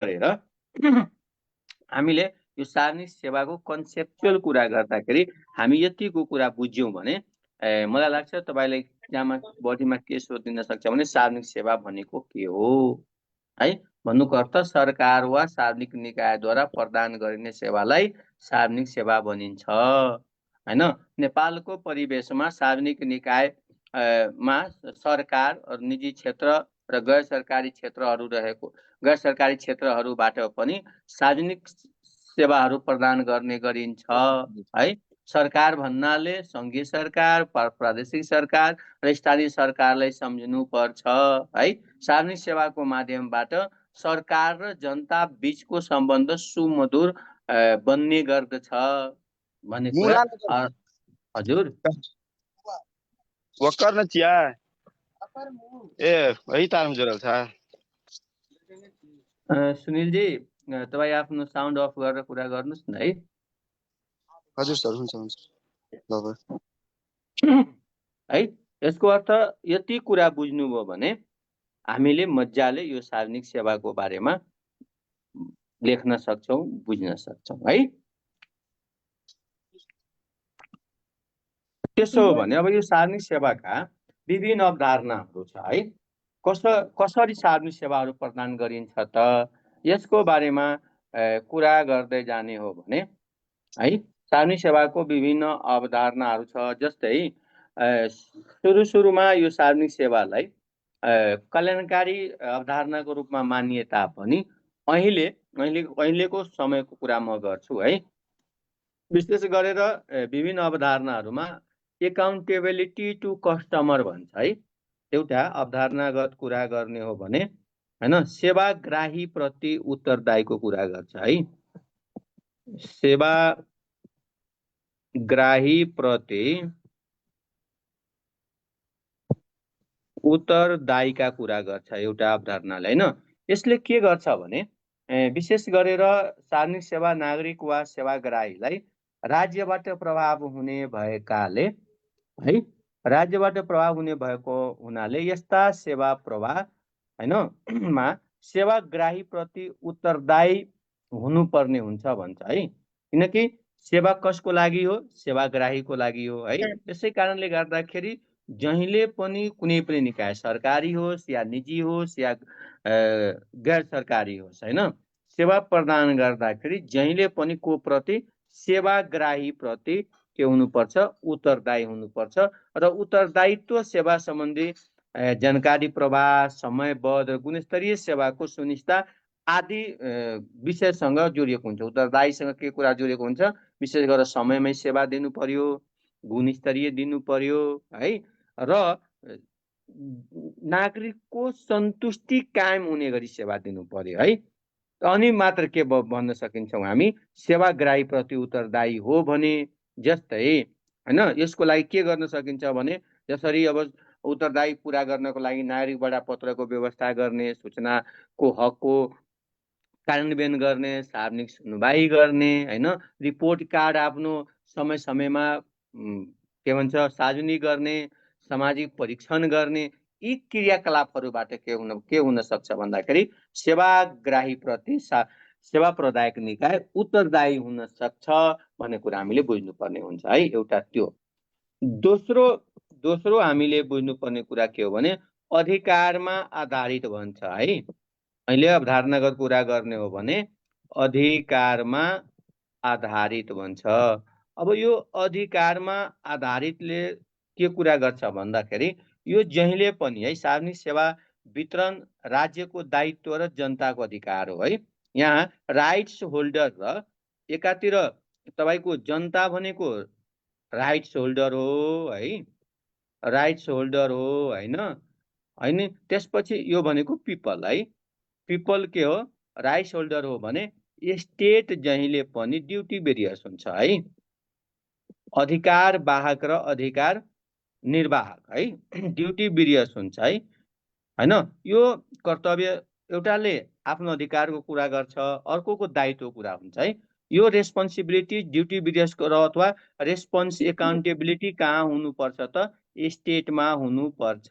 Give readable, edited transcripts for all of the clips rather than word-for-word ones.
गरेर हामीले यो सार्वजनिक सेवाको कन्सेप्चुअल कुरा गर्दाखेरि हामी यतिको कुरा बुझ्यौँ भने मलाई लाग्छ तपाईलाई यहाँमा बढीमा के सोधिन सक्छ भने सार्वजनिक सेवा भनेको के हो है भन्नुको अर्थ सरकार वा सार्वजनिक निकायद्वारा प्रदान गरिने सेवालाई सार्वजनिक सेवा भनिन्छ हैन। नेपालको परिवेशमा सार्वजनिक निकाय मा सरकार निजी क्षेत्र र गैर सरकारी क्षेत्रहरू रहेको गैर सरकारी क्षेत्रहरूबाट पनि सार्वजनिक सेवाहरू प्रदान गर्ने गरिन्छ है। सरकार भन्नाले संघीय सरकार प्रादेशिक सरकार र स्थानीय सरकारलाई सम्झिनु पर्छ है। सार्वजनिक सेवाको माध्यमबाट सरकार र जनता बीचको सम्बन्ध सुमधुर बन्ने गर्दछ भन्ने कुरा हजुर वक्कर न चिया ए वही तार जुरल छ। सुनिल जी तपाई आफ्नो साउन्ड अफ गरेर कुरा गर्नुस् न है। हजुर सर हुन्छ हुन्छ है। यसको अर्थ यति कुरा बुझ्नुभयो भने हामीले मजाले यो सार्वजनिक सेवाको बारेमा लेख्न सक्छौं बुझ्न सक्छौं है। त्यसो हो भने अब यो सार्वजनिक सेवाका विभिन्न अवधारणाहरू छ है। कसरी सार्वजनिक सेवाहरू प्रदान गरिन्छ त यसको बारेमा कुरा गर्दै जाने हो भने है सार्वजनिक सेवाको विभिन्न अवधारणाहरू छ। जस्तै सुरुमा यो सार्वजनिक सेवालाई कल्याणकारी अवधारणाको रूपमा मानिए तापनि अहिलेको समयको कुरा म गर्छु है। विशेष गरेर विभिन्न अवधारणाहरूमा एकाउन्टेबिलिटी टु कस्टमर भन्छ है। एउटा अवधारणागत कुरा गर्ने हो भने हैन सेवाग्राही प्रति उत्तरदायीको कुरा गर्छ है। सेवाग्राही प्रति उत्तरदायीका कुरा गर्छ एउटा अवधारणाले हैन। यसले के गर्छ भने विशेष गरेर सार्वजनिक सेवा नागरिक वा सेवाग्राहीलाई राज्यबाट प्रभाव हुने भएकाले है राज्यबाट प्रभाव हुने भएको हुनाले यस्ता सेवा प्रवाह हैन मा सेवाग्राही प्रति उत्तरदायी हुनुपर्ने हुन्छ भन्छ है। किनकि सेवा कसको लागि हो सेवाग्राहीको लागि हो है। त्यसै कारणले गर्दाखेरि जहिले पनि कुनै पनि निकाय सरकारी होस् या निजी होस् या गैर सरकारी होस् हैन सेवा प्रदान गर्दाखेरि जहिले पनि को प्रति सेवाग्राही प्रति के हुनुपर्छ उत्तरदायी हुनुपर्छ र उत्तरदायित्व सेवा सम्बन्धी जानकारी प्रवाह समयबद्ध र गुणस्तरीय सेवाको सुनिश्चितता आदि विषयसँग जोडिएको हुन्छ। उत्तरदायीसँग के कुरा जोडिएको हुन्छ विशेष गरेर समयमै सेवा दिनु पर्यो गुणस्तरीय दिनु पर्यो है र नागरिकको सन्तुष्टि कायम हुने गरी सेवा दिनु पर्यो है। अनि मात्र के भन्न सकिन्छौँ हामी सेवाग्राही प्रति उत्तरदायी हो भने। जस्तै हैन यसको लागि के गर्न सकिन्छ भने जसरी अब उत्तरदायी पूरा गर्नको लागि नागरिक बडापत्रको व्यवस्था गर्ने सूचनाको हकको कार्यान्वयन गर्ने सार्वजनिक सुनवाई गर्ने हैन रिपोर्ट कार्ड आफ्नो समय समयमा के भन्छ सार्वजनिक गर्ने सामाजिक परीक्षण गर्ने यी क्रियाकलापहरूबाट के हुन सक्छ भन्दाखेरि सेवाग्राही प्रति सेवा प्रदायक निकाय उत्तरदायी हुन सक्छ भन्ने कुरा हामीले बुझ्नुपर्ने हुन्छ है। एउटा त्यो दोस्रो हामीले बुझ्नुपर्ने कुरा के हो भने अधिकारमा आधारित भन्छ है। अहिले अवधारणागत कुरा गर्ने हो भने अधिकारमा आधारित भन्छ। अब यो अधिकारमा आधारितले के कुरा गर्छ भन्दाखेरि यो जहिले पनि है सार्वजनिक सेवा वितरण राज्यको दायित्व र जनताको अधिकार हो है। यहाँ राइट्स होल्डर र एकातिर तपाईको जनता भनेको राइट्स होल्डर हो है राइट्स होल्डर हो हैन त्यसपछि यो भनेको पिपल है। पिपल के हो राइट्स होल्डर हो भने स्टेट जहिले पनि ड्युटी बेरियर्स हुन्छ है। अधिकार वाहक र अधिकार निर्वाहक है ड्युटी बेरियर्स हुन्छ है हैन। यो कर्तव्य एउटाले आफ्नो अधिकारको कुरा गर्छ अर्कोको दायित्वको कुरा हुन्छ है। यो रेस्पोन्सिबिलिटी ड्युटी बेरियर्सको र अथवा रेस्पोन्स एकाउन्टेबिलिटी कहाँ हुनुपर्छ त स्टेटमा हुनुपर्छ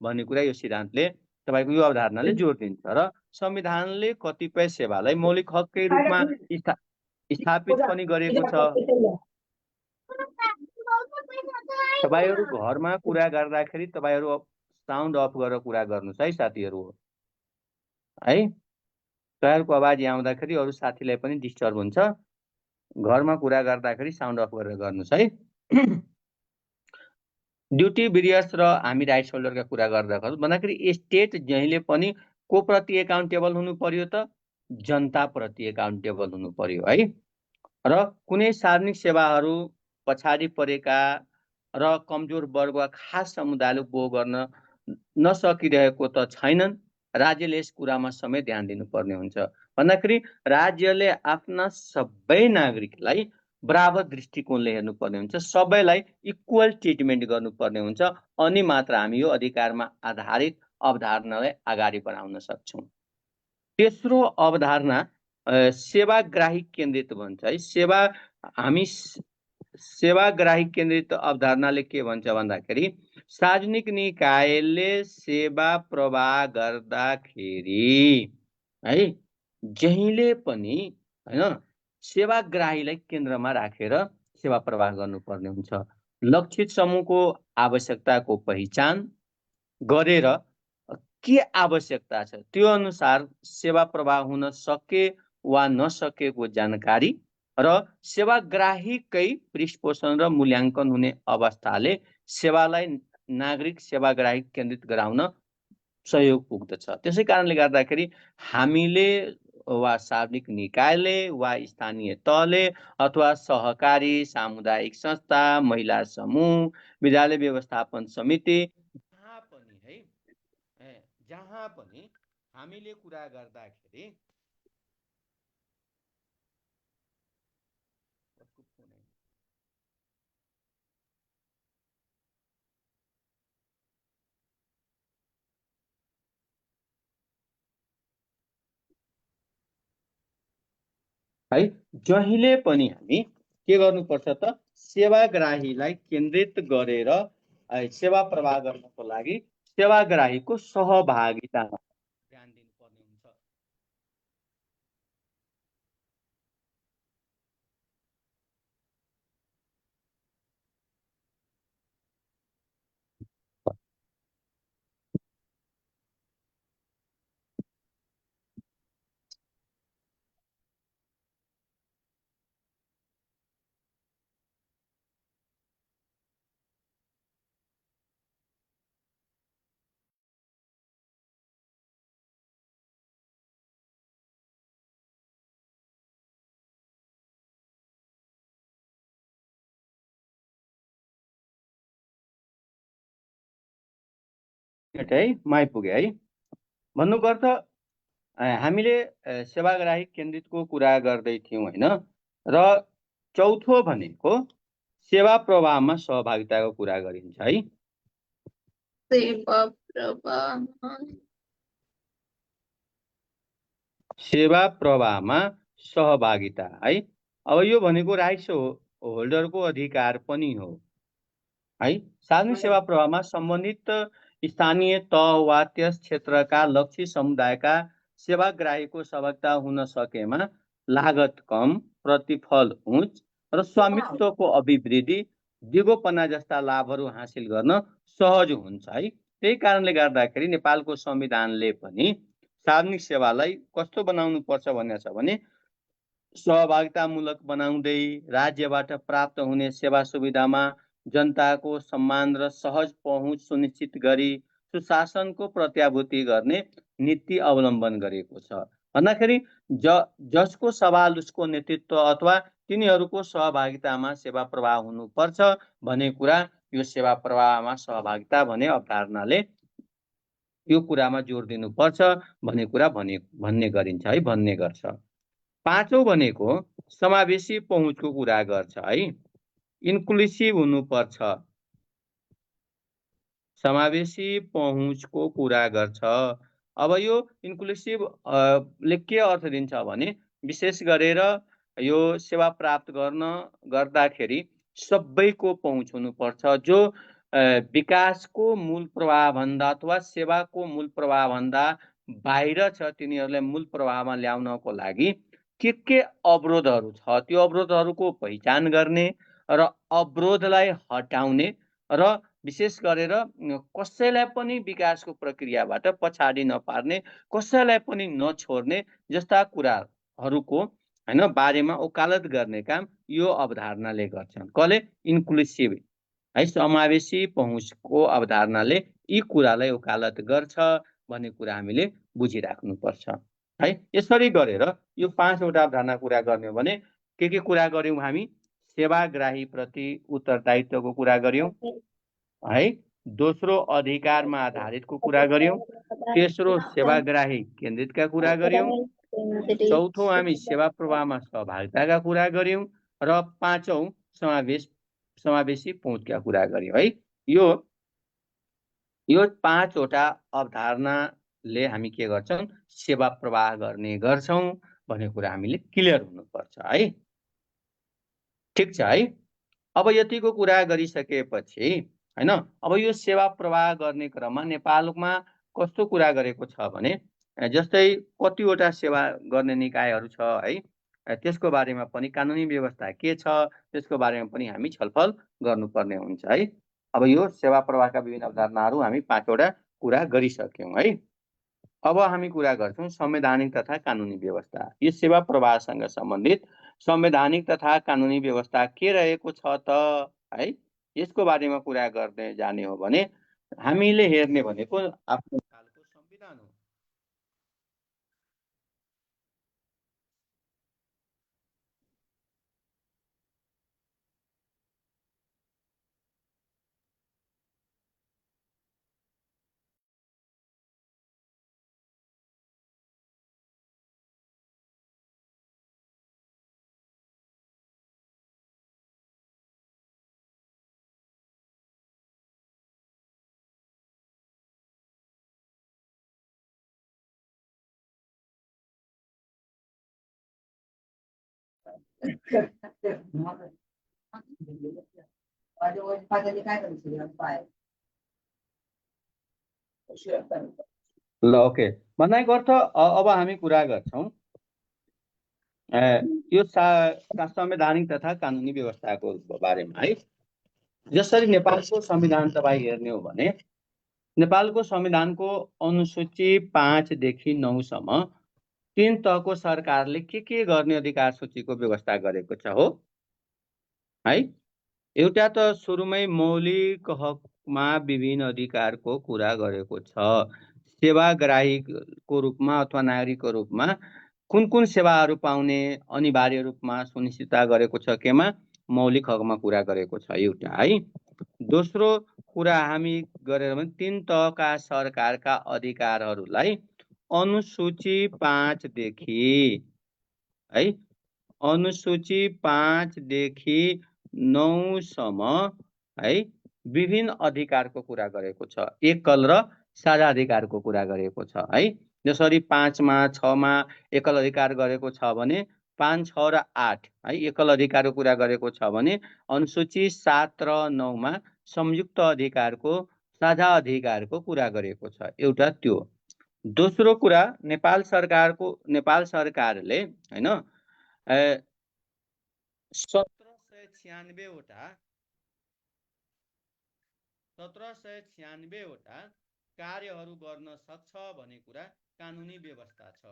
भन्ने कुरा यो सिद्धान्तले तपाईको यो अवधारणाले जोड दिन्छ र संविधानले कतिपय सेवालाई मौलिक हककै रूपमा स्थापित पनि गरेको छ। तपाईहरु घरमा कुरा गर्दाखेरि तपाईहरु साउन्ड अफ गरेर कुरा गर्नुस् है साथीहरु, है। तपाईहरुको आवाज आउँदाखेरि अरु साथीलाई पनि डिस्टर्ब हुन्छ। घरमा कुरा गर्दाखेरि साउन्ड अफ गरेर गर्नुस् है। ड्युटी बिरियर्स र हामी राइट्स होल्डरका कुरा गर्दाखेरि स्टेट जहिले पनि को प्रति एकाउन्टेबल हुनु पर्यो त जनता प्रति एकाउन्टेबल हुनु पर्यो है। र कुनै सार्वजनिक सेवाहरू पछाडि परेका र कमजोर वर्ग वा खास समुदायले उपभोग गर्न नसकिरहेको त छैनन्, राज्यले यस कुरामा समेत ध्यान दिनुपर्ने हुन्छ। भन्दाखेरि राज्यले आफ्ना सबै नागरिकलाई बराबर दृष्टिकोणले हेर्नुपर्ने हुन्छ, सबैलाई इक्वल ट्रिटमेन्ट गर्नुपर्ने हुन्छ, अनि मात्र हामी यो अधिकारमा आधारित अवधारणालाई अगाडि बढाउन सक्छौं। तेस्रो अवधारणा सेवाग्राही केन्द्रित भन्छ है। हामी सेवाग्राही केन्द्रित अवधारणाले के भन्छ भन्दाखेरि सार्वजनिक निकायले सेवा प्रवाह गर्दाखेरि है जहिले पनि हैन सेवाग्राहीलाई केन्द्रमा राखेर सेवा प्रवाह गर्नुपर्ने हुन्छ। लक्षित समूहको आवश्यकताको पहिचान गरेर के आवश्यकता छ त्यो अनुसार सेवा प्रवाह हुन सके वा नसकेको जानकारी र सेवाग्राहीकै पृष्ठपोषण र मूल्याङ्कन हुने अवस्थाले सेवालाई नागरिक सेवाग्राही केन्द्रित गराउन सहयोग पुग्दछ। त्यसै कारणले गर्दाखेरि हामीले वा सार्वजनिक निकायले वा स्थानीय तहले अथवा सहकारी सामुदायिक संस्था, महिला समूह, विद्यालय व्यवस्थापन समिति जहाँ पनि हामीले कुरा गर्दाखेरि है जहिले पनि हामी के गर्नुपर्छ त सेवाग्राहीलाई केन्द्रित गरेर सेवा प्रवाह गर्नको लागि सेवाग्राहीको सहभागितामा ध्यान दिनुपर्ने हुन्छ। है माइपुगे है भन्नुको अर्थ हामीले सेवाग्राही केन्द्रितको कुरा गर्दै थियौं हैन। र चौथो भनेको सेवा प्रवाहमा सहभागिताको कुरा गरिन्छ है। सेवा प्रवाहमा सहभागिता है। अब यो भनेको राइट्स होल्डरको अधिकार पनि हो है। सार्वजनिक सेवा प्रवाहमा सम्बन्धित स्थानीय तह वा त्यस क्षेत्रका लक्षित समुदायका सेवाग्राहीको सहभागिता हुन सकेमा लागत कम, प्रतिफल उच्च र स्वामित्वको अभिवृद्धि, दिगोपना जस्ता लाभहरू हासिल गर्न सहज हुन्छ है। त्यही कारणले गर्दाखेरि नेपालको संविधानले पनि सार्वजनिक सेवालाई कस्तो बनाउनु पर्छ भनेको छ भने सहभागितामूलक बनाउँदै राज्यबाट प्राप्त हुने सेवा सुविधामा जनताको सम्मान र सहज पहुँच सुनिश्चित गरी सुशासनको प्रत्याभूति गर्ने नीति अवलम्बन गरेको छ। भन्दाखेरि जसको सवाल उसको नेतृत्व अथवा तिनीहरूको सहभागितामा सेवा प्रवाह हुनुपर्छ भन्ने कुरा यो सेवा प्रवाहमा सहभागिता भन्ने अवधारणाले यो कुरामा जोड दिनुपर्छ भन्ने कुरा भन्ने गरिन्छ है, भन्ने गर्छ। पाँचौं भनेको समावेशी पहुँचको कुरा गर्छ है। इन्क्लुसिभ हुनुपर्छ, समावेशी पहुँचको कुरा गर्छ। अब यो इन्क्लुसिभ ले के अर्थ दिन्छ भने विशेष गरेर यो सेवा प्राप्त गर्दाखेरि सबैको पहुँच हुनुपर्छ। जो विकासको मूल प्रवाहभन्दा अथवा सेवाको मूल प्रवाहभन्दा बाहिर छ तिनीहरूलाई मूल प्रवाहमा ल्याउनको लागि के अवरोधहरू छ त्यो अवरोधहरूको पहिचान गर्ने र अवरोधलाई हटाउने र विशेष गरेर कसैलाई पनि विकासको प्रक्रियाबाट पछाडि नपार्ने कसैलाई पनि नछोड्ने जस्ता कुराहरूको हैन बारेमा वकालत गर्ने काम यो अवधारणाले गर्छन्। कसले? इन्क्लुसिभ है समावेशी पहुँचको अवधारणाले यी कुरालाई वकालत गर्छ भन्ने कुरा हामीले बुझिराख्नुपर्छ है। यसरी गरेर यो 5 वटा अवधारणा कुरा गर्ने हो भने के कुरा गर्यौं हामी? सेवाग्राही प्रति उत्तरदायित्वको कुरा गर्यौं है। दोस्रो अधिकारमा आधारितको कुरा गर्यौं। तेस्रो सेवाग्राही केन्द्रितका कुरा गर्यौं। चौथो हामी सेवा प्रवाहमा सहभागिताका कुरा गर्यौं र पाँचौं समावेशी पहुँचका कुरा गर्यौं है। यो 5 वटा अवधारणाले हामी के गर्छौं? सेवा प्रवाह गर्ने गर्छौं भन्ने कुरा हामीले क्लियर हुनुपर्छ है। ठीक छ है। अब यतिको कुरा गरिसकेपछि हैन अब यो सेवा प्रवाह गर्ने क्रममा नेपालमा कस्तो कुरा गरेको छ भने जस्तै कतिवटा सेवा गर्ने निकायहरू छ है, त्यसको बारेमा पनि कानुनी व्यवस्था के छ त्यसको बारेमा पनि हामी छलफल गर्नुपर्ने हुन्छ है। अब यो सेवा प्रवाहका विभिन्न अवधारणाहरू हामी 5 वटा कुरा गरिसक्यौं है। अब हामी कुरा गर्छौं संवैधानिक तथा कानुनी व्यवस्था। यो सेवा प्रवाहसँग सम्बन्धित संवैधानिक तथा कानुनी व्यवस्था के रहेको छ त है, यसको बारेमा कुरा गर्ने जाने हो भने हामीले हेर्ने भनेको आफ्नो कालको संविधान हो। ल ओके भन्नाको अर्थ अब हामी कुरा गर्छौं यो संवैधानिक तथा कानुनी व्यवस्थाको बारेमा है। जसरी नेपालको संविधान तपाईँ हेर्ने हो भने नेपालको संविधानको अनुसूची 5 देखि 9 सम्म 3 तहको सरकारले के गर्ने अधिकार सूचीको व्यवस्था गरेको छ हो है। एउटा त सुरुमै मौलिक हकमा विभिन्न अधिकारको कुरा गरेको छ। सेवाग्राहीको रूपमा अथवा नागरिकको रूपमा कुन सेवाहरू पाउने अनिवार्य रूपमा सुनिश्चितता गरेको छ केमा? मौलिक हकमा कुरा गरेको छ एउटा है। दोस्रो कुरा हामी गरेर भने 3 तहका सरकारका अधिकारहरूलाई अनुसूची 5 देखि है अनुसूची 5 देखि 9 सम्म है विभिन्न अधिकारको कुरा गरेको छ। एकल र साझा अधिकारको कुरा गरेको छ है। जसरी 5 मा 6 मा एकल अधिकार गरेको छ भने 5, 6 र 8 है एकल अधिकारको कुरा गरेको छ भने अनुसूची 7 र 9 मा संयुक्त अधिकारको साझा अधिकारको कुरा गरेको छ। एउटा त्यो। दोस्रो कुरा नेपाल सरकारले हैन 1796 वटा कार्यहरू गर्न सक्छ भन्ने कुरा कानुनी व्यवस्था छ।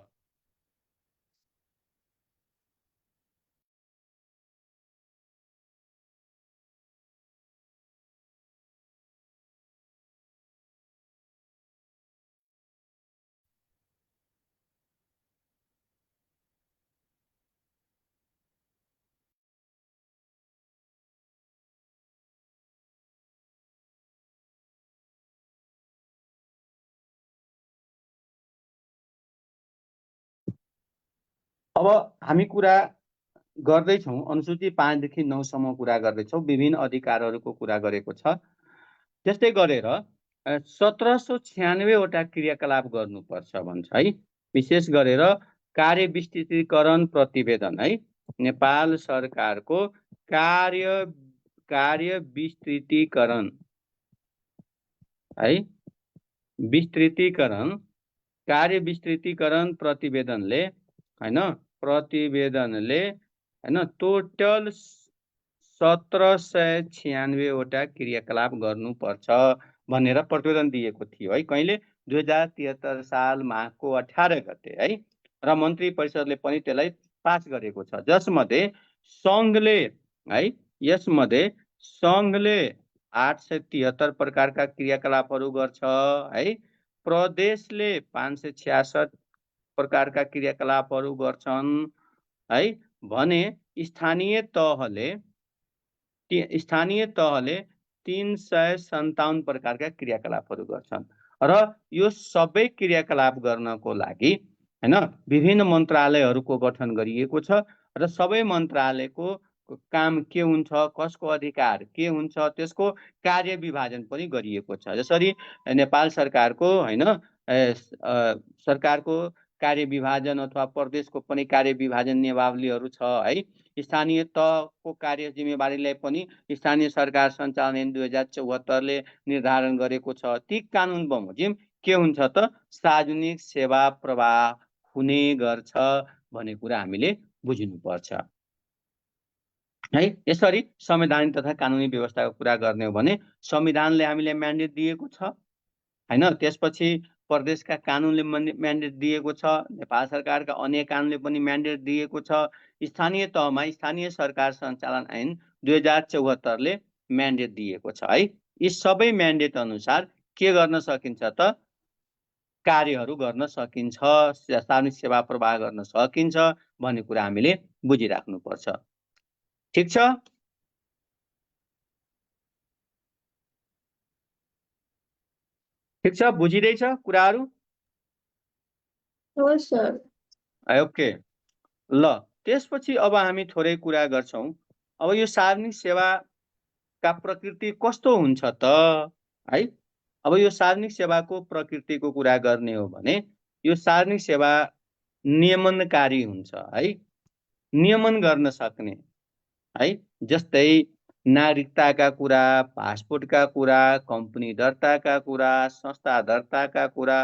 अब हामी कुरा गर्दैछौं अनुसूची 5 देखि 9 सम्म कुरा गर्दैछौं विभिन्न अधिकारहरूको कुरा गरेको छ। त्यस्तै गरेर 1796 वटा क्रियाकलाप गर्नुपर्छ भन्छ है। विशेष गरेर कार्य विस्तृतीकरण प्रतिवेदन है नेपाल सरकारको कार्य विस्तृतीकरण है विस्तृतीकरण कार्य विस्तृतीकरण प्रतिवेदनले हैन टोटल 1796 वटा क्रियाकलाप गर्नुपर्छ भनेर प्रतिवेदन दिएको थियो है कहिले 2073 साल माघको 18 गते है र मन्त्री परिषदले पनि त्यसलाई पास गरेको छ जसमध्ये संघले है यसमध्ये संघले 873 प्रकारका क्रियाकलापहरू गर्छ है प्रदेशले 566 प्रकारका क्रियाकलापहरू गर्छन् है भने स्थानीय तहले 357 प्रकारका क्रियाकलापहरू गर्छन् र यो सबै क्रियाकलाप गर्नको लागि हैन विभिन्न मन्त्रालयहरूको गठन गरिएको छ र सबै मन्त्रालयको काम के हुन्छ कसको अधिकार के हुन्छ त्यसको कार्य विभाजन पनि गरिएको छ जसरी नेपाल सरकारको हैन सरकारको कार्य विभाजन अथवा प्रदेशको पनि कार्य विभाजन नियमावलीहरू छ है स्थानीय तहको कार्य जिम्मेवारीलाई पनि स्थानीय सरकार सञ्चालन ऐन 2074 ले निर्धारण गरेको छ ती कानुन बमोजिम के हुन्छ त सार्वजनिक सेवा प्रवाह हुने गर्छ भन्ने कुरा हामीले बुझ्नुपर्छ है यसरी संवैधानिक तथा कानुनी व्यवस्थाको कुरा गर्ने हो भने संविधानले हामीले म्यान्डेट दिएको छ हैन त्यसपछि प्रदेशका कानुनले म्यान्डेट दिएको छ नेपाल सरकारका अन्य कानुनले पनि म्यान्डेट दिएको छ स्थानीय तहमा स्थानीय सरकार सञ्चालन ऐन 2074 ले म्यान्डेट दिएको छ है यी सबै म्यान्डेट अनुसार के गर्न सकिन्छ त कार्यहरू गर्न सकिन्छ सार्वजनिक सेवा प्रवाह गर्न सकिन्छ भन्ने कुरा हामीले बुझिराख्नुपर्छ ठीक छ ठीक छ बुझिदैछ कुराहरू हो सर ओके ल त्यसपछि अब हामी थोरै कुरा गर्छौं अब यो सार्वजनिक सेवाका प्रकृति कस्तो हुन्छ त है अब यो सार्वजनिक सेवाको प्रकृतिको कुरा गर्ने हो भने यो सार्वजनिक सेवा नियमनकारी हुन्छ है नियमन गर्न सक्ने है जस्तै नागरिकताका कुरा पासपोर्टका कुरा कम्पनी दर्ताका कुरा संस्था दर्ताका कुरा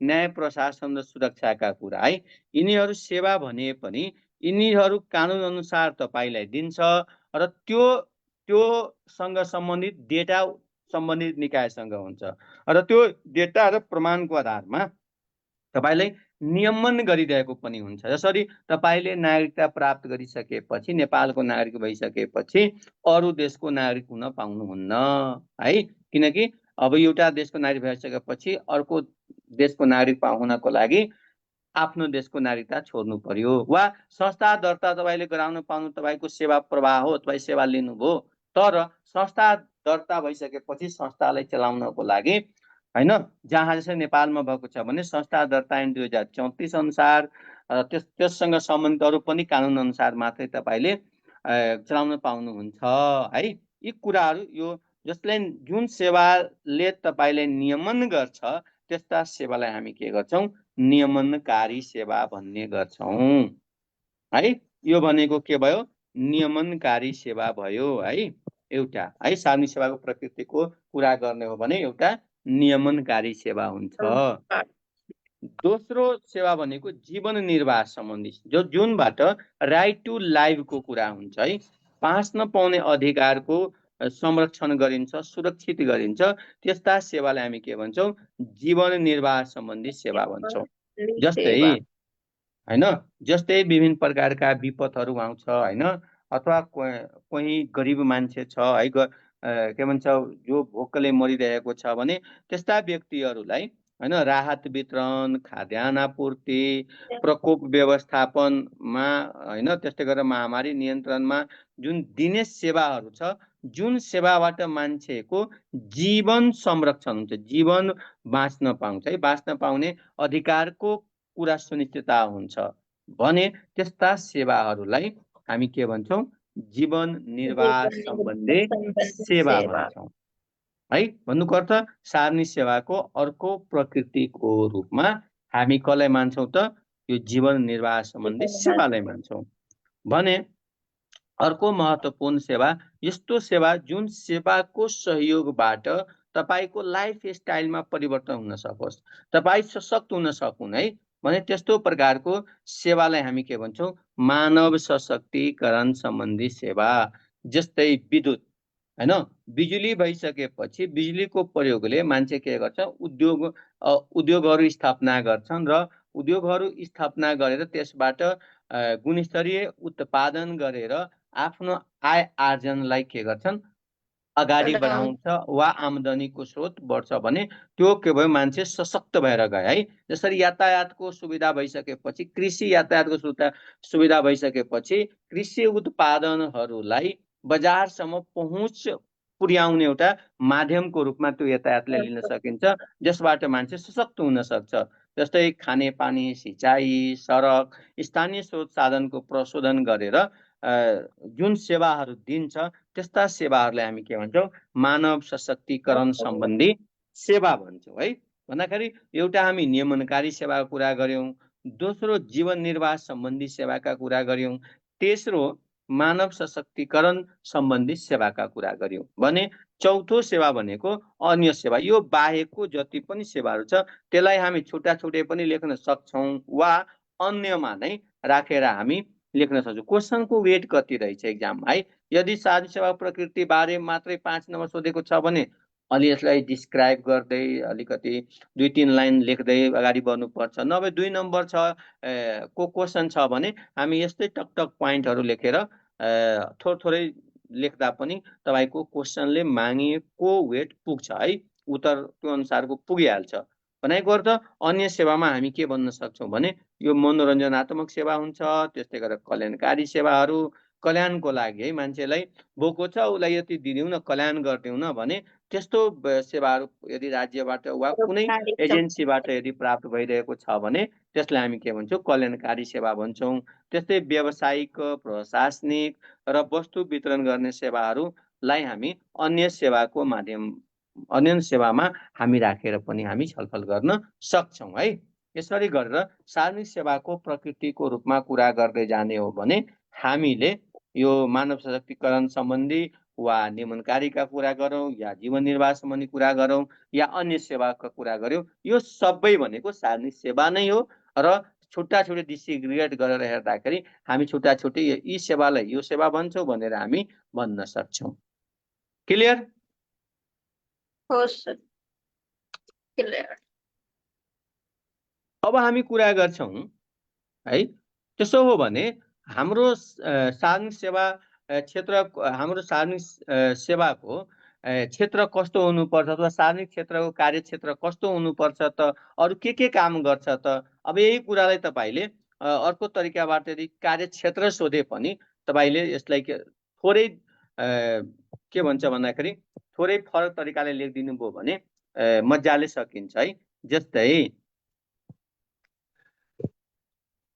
न्याय प्रशासन र सुरक्षाका कुरा है यिनीहरू सेवा भने पनि यिनीहरू कानुन अनुसार तपाईलाई दिन्छ र त्योसँग सम्बन्धित डेटा सम्बन्धित निकायसँग हुन्छ र त्यो डेटा र प्रमाणको आधारमा तपाईलाई नियमन गरिरहेको पनि हुन्छ जसरी तपाईले नागरिकता प्राप्त गरिसकेपछि नेपालको नागरिक भइसकेपछि अरु देशको नागरिक हुन पाउनुहुन्न है किनकि अब एउटा देशको नागरिक भइसकेपछि अर्को देशको नागरिक हुनको लागि आफ्नो देशको नागरिकता छोड्नु पर्यो वा संस्था दर्ता तपाईले गराउन पाउनु तपाईको सेवा प्रवाह हो तपाई सेवा लिनुभयो तर संस्था दर्ता भइसकेपछि संस्थालाई चलाउनको लागि हैन जहाँ जसरी नेपालमा भएको छ भने संस्था दर्ता ऐन 2034 अनुसार त्यससँग सम्बन्धित अरु पनि कानुन अनुसार मात्रै तपाईले चलाउन पाउनुहुन्छ है यी कुराहरु यो जसले जुन सेवाले तपाईले नियमन गर्छ त्यस्ता सेवालाई हामी के गर्छौं नियमनकारी सेवा भन्ने गर्छौं है यो भनेको के भयो नियमनकारी सेवा भयो है एउटा है सार्वजनिक सेवाको प्रकृतिको कुरा गर्ने हो भने एउटा नियमनकारी सेवा हुन्छ दोस्रो सेवा भनेको जीवन निर्वाह सम्बन्धी जुनबाट राइट टु लाइफ को कुरा हुन्छ है बाँच्न पाउने अधिकारको संरक्षण गरिन्छ सुरक्षित गरिन्छ त्यस्ता सेवालाई हामी के भन्छौं जीवन निर्वाह सम्बन्धी सेवा भन्छौं जस्तै हैन जस्तै विभिन्न प्रकारका विपदहरु आउँछ हैन अथवा कोही गरिब मान्छे छ है के भन्छ जो भोकले मरिरहेको छ भने त्यस्ता व्यक्तिहरुलाई हैन राहत वितरण खाद्यान्न आपूर्ति प्रकोप व्यवस्थापनमा हैन त्यस्तै गरेर महामारी नियन्त्रणमा जुन दिने सेवाहरु छ जुन सेवाबाट मान्छेको जीवन संरक्षण हुन्छ जीवन बाँच्न पाउँछ है बाँच्न पाउने अधिकारको कुरा सुनिश्चितता हुन्छ भने त्यस्ता सेवाहरुलाई हामी के भन्छौं जीवन निर्वाह सम्बन्धी सेवा भन्छौं है भन्नुको अर्थ सार्वजनिक सेवाको अर्को प्रकृतिको रूपमा हामी कसलाई मान्छौं त यो जीवन निर्वाह सम्बन्धी सेवालाई मान्छौं भने अर्को महत्त्वपूर्ण सेवा यस्तो सेवा जुन सेवाको सहयोगबाट तपाईको लाइफ स्टाइलमा परिवर्तन हुन सकोस्, तपाई सशक्त हुन सकुन् है भने त्यस्तो प्रकारको सेवालाई हामी के भन्छौँ? मानव सशक्तिकरण सम्बन्धी सेवा। जस्तै विद्युत हैन, बिजुली भइसकेपछि बिजुलीको प्रयोगले मान्छे के गर्छ? उद्योगहरू स्थापना गर्छन् र उद्योगहरू स्थापना गरेर त्यसबाट गुणस्तरीय उत्पादन गरेर आफ्नो आय आर्जनलाई के गर्छन्? अगाडि बढाउँछ वा आम्दानीको स्रोत बढ्छ भने त्यो के भयो? मान्छे सशक्त भएर गयो है। जसरी यातायातको सुविधा भइसकेपछि, कृषि यातायातको सुविधा भइसकेपछि कृषि उत्पादनहरूलाई बजारसम्म पहुँच पुर्याउने एउटा माध्यमको रूपमा त्यो यातायातले लिन सकिन्छ, जसबाट मान्छे सशक्त हुन सक्छ। जस्तै खानेपानी, सिँचाइ, सडक, स्थानीय स्रोत साधनको प्रशोधन गरेर जुन सेवाहरू दिन्छ त्यस्ता सेवाहरूलाई हामी के भन्छौँ? मानव सशक्तिकरण सम्बन्धी सेवा भन्छौँ है। भन्दाखेरि एउटा हामी नियमनकारी सेवाको कुरा गर्यौँ, दोस्रो जीवन निर्वाह सम्बन्धी सेवाका कुरा गर्यौँ, तेस्रो मानव सशक्तिकरण सम्बन्धी सेवाका कुरा गर्यौँ भने चौथो सेवा भनेको अन्य सेवा। यो बाहेकको जति पनि सेवाहरू छ त्यसलाई हामी छुट्टा छुट्टै पनि लेख्न सक्छौँ वा अन्यमा नै राखेर हामी लेख्न सक्छौँ। क्वेसनको वेट कति रहेछ एक्जाममा है? यदि साधारण सेवा प्रकृति बारे मात्रै 5 नम्बर सोधेको छ भने अलि यसलाई डिस्क्राइब गर्दै अलिकति 2-3 लाइन लेख्दै अगाडि बढ्नुपर्छ। नभए 2 नम्बर को क्वेसन छ भने हामी यस्तै टकटक पोइन्टहरू लेखेर थोरै लेख्दा पनि तपाईको क्वेसनले मागिएको वेट पुग्छ है, उत्तर त्यो अनुसारको पुगिहाल्छ। भनेको अर्थ अन्य सेवामा हामी के भन्न सक्छौँ भने यो मनोरञ्जनात्मक सेवा हुन्छ, त्यस्तै गरेर कल्याणकारी सेवाहरू, कल्याणको लागि है, मान्छेलाई भोको छ उसलाई यति दिदिउँ न, कल्याण गरिदिउँ न भने त्यस्तो सेवाहरू यदि राज्यबाट वा कुनै एजेन्सीबाट यदि प्राप्त भइरहेको छ भने त्यसलाई हामी के भन्छौँ? कल्याणकारी सेवा भन्छौँ। त्यस्तै व्यावसायिक, प्रशासनिक र वस्तु वितरण गर्ने सेवाहरूलाई हामी अन्य सेवामा हामी राखेर पनि हामी छलफल गर्न सक्छौँ है। यसरी गरेर सार्वजनिक सेवाको प्रकृतिको रूपमा कुरा गर्दै जाने हो भने हामीले यो मानव सशक्तिकरण सम्बन्धी वा नियमनकारीका कुरा गरौँ या जीवन निर्वाह सम्बन्धी कुरा गरौँ या अन्य सेवाका कुरा गऱ्यौँ, यो सबै भनेको सार्वजनिक सेवा नै हो र छुट्टा छुट्टै डिसिग्रिगेट गरेर हेर्दाखेरि हामी छुट्टा छुट्टै यी सेवालाई यो सेवा भन्छौँ भनेर हामी भन्न सक्छौँ। क्लियर? हो सर, क्लियर। अब हामी कुरा गर्छौँ है, त्यसो हो भने हाम्रो सार्वजनिक सेवा क्षेत्र, हाम्रो सार्वजनिक सेवाको क्षेत्र कस्तो हुनुपर्छ अथवा सार्वजनिक क्षेत्रको कार्यक्षेत्र कस्तो हुनुपर्छ त, अरू के काम गर्छ त? अब यही कुरालाई तपाईले अर्को तरिकाबाट यदि कार्यक्षेत्र सोधे पनि तपाईले यसलाई थोरै के भन्छ भन्दाखेरि थोरै फरक तरिकाले लेखिदिनु भयो भने मजाले सकिन्छ है। जस्तै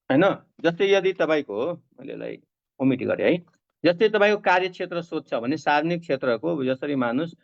हैन, जस्तै यदि तपाईको, मैले यसलाई ओमिट गरेँ है, जस्तै तपाईको कार्यक्षेत्र सोध्छ भने सार्वजनिक क्षेत्रको, जसरी मानुस